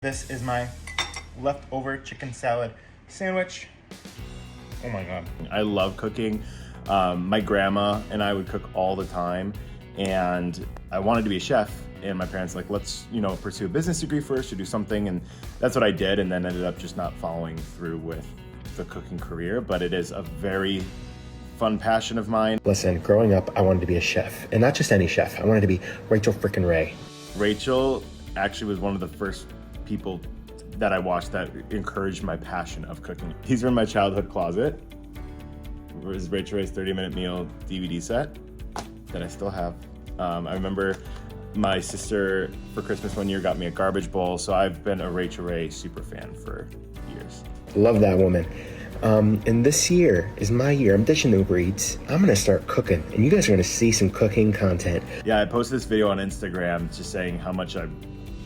This is my leftover chicken salad sandwich. Oh my God. I love cooking. My grandma and I would cook all the time, and I wanted to be a chef, and my parents were like, let's, pursue a business degree first or do something, and that's what I did, and then ended up just not following through with the cooking career, but it is a very fun passion of mine. Listen, growing up, I wanted to be a chef, and not just any chef. I wanted to be Rachael frickin' Ray. Rachael actually was one of the first people that I watched that encouraged my passion of cooking. These are in my childhood closet. This is Rachael Ray's 30-Minute Meal DVD set that I still have. I remember my sister for Christmas one year got me a garbage bowl, so I've been a Rachael Ray super fan for years. Love that woman. And this year is my year. I'm ditching Uber Eats. I'm gonna start cooking, and you guys are gonna see some cooking content. Yeah, I posted this video on Instagram just saying how much I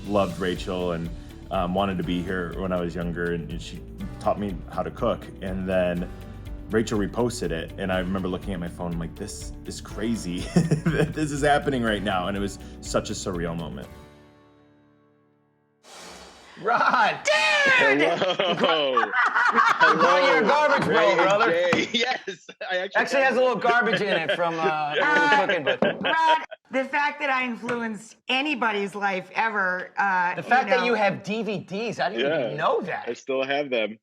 loved Rachael and wanted to be here when I was younger, and she taught me how to cook. And then Rachael reposted it, and I remember looking at my phone, I'm like, this is crazy. This is happening right now, and it was such a surreal moment. Rod! Dude! Hello! I'm calling you a garbage bowl, brother. Jay. Yes, I actually Has a little garbage in it from cooking, but Rod, the fact that I influenced anybody's life ever. the fact that you have DVDs, I didn't even know that. I still have them.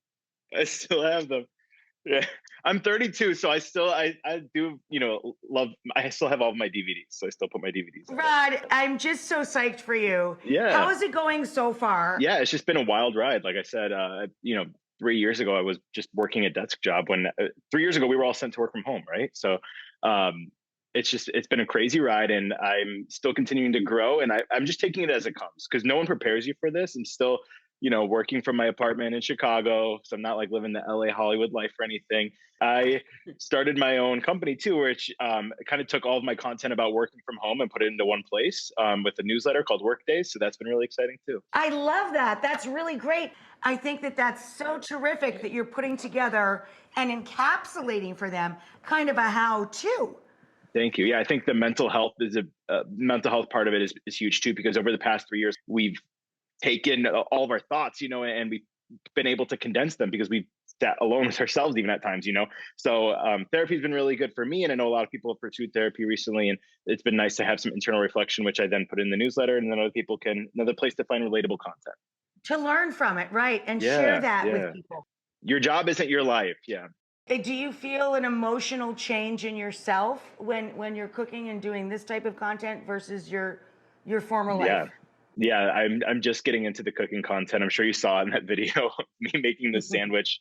Yeah, I'm 32, so I do, love. I still have all of my DVDs, so I still put my DVDs. Rod, I'm just so psyched for you. Yeah. How is it going so far? Yeah, it's just been a wild ride. Like I said, 3 years ago, I was just working a desk job. When 3 years ago, we were all sent to work from home, right? So it's been a crazy ride, and I'm still continuing to grow, and I'm just taking it as it comes, because no one prepares you for this. And still, working from my apartment in Chicago, so I'm not like living the LA Hollywood life or anything. I started my own company too, which kind of took all of my content about working from home and put it into one place with a newsletter called Workdays. So that's been really exciting too. I love that. That's really great. I think that that's so terrific that you're putting together and encapsulating for them kind of a how-to. Thank you. Yeah, I think the mental health mental health part of it is huge too, because over the past 3 years, we've taken all of our thoughts, and we've been able to condense them because we've sat alone with ourselves even at times, So therapy's been really good for me, and I know a lot of people have pursued therapy recently, and it's been nice to have some internal reflection, which I then put in the newsletter, and then other people another place to find relatable content. To learn from it, right? And share that with people. Your job isn't your life. Yeah. Do you feel an emotional change in yourself when you're cooking and doing this type of content versus your former life? Yeah, I'm just getting into the cooking content. I'm sure you saw in that video me making the sandwich.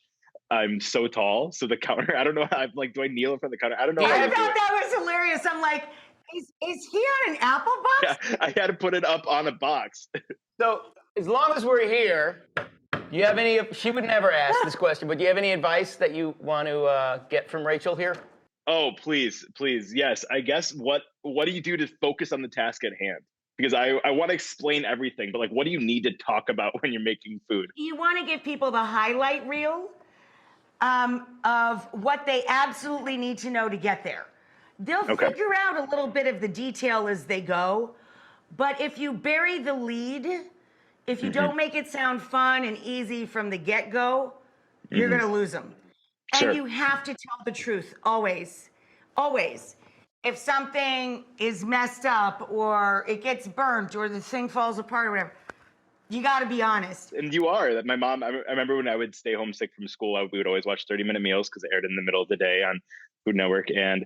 I'm so tall, so the counter, I don't know. I'm like, do I kneel in front of the counter? I don't know. I thought that was hilarious. I'm like, is he on an apple box? Yeah, I had to put it up on a box. So as long as we're here, do you have any? She would never ask this question, but do you have any advice that you want to get from Rachael here? Oh, please. Yes. I guess what do you do to focus on the task at hand? Because I want to explain everything, but like, what do you need to talk about when you're making food? You want to give people the highlight reel of what they absolutely need to know to get there. They'll figure out a little bit of the detail as they go, but if you bury the lead, if you don't make it sound fun and easy from the get-go, you're going to lose them. And you have to tell the truth, always, always. If something is messed up or it gets burnt or the thing falls apart or whatever, you got to be honest. And you are. My mom, I remember when I would stay home sick from school, we would always watch 30-Minute Meals because it aired in the middle of the day on Food Network. And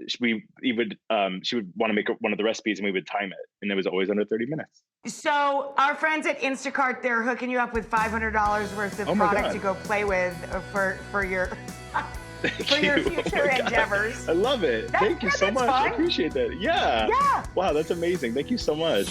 she would want to make one of the recipes, and we would time it, and it was always under 30 minutes. So our friends at Instacart, they're hooking you up with $500 worth of product to go play with for your future endeavors. I love it. Thank you so much. Fun. I appreciate that. Yeah. Wow, that's amazing. Thank you so much.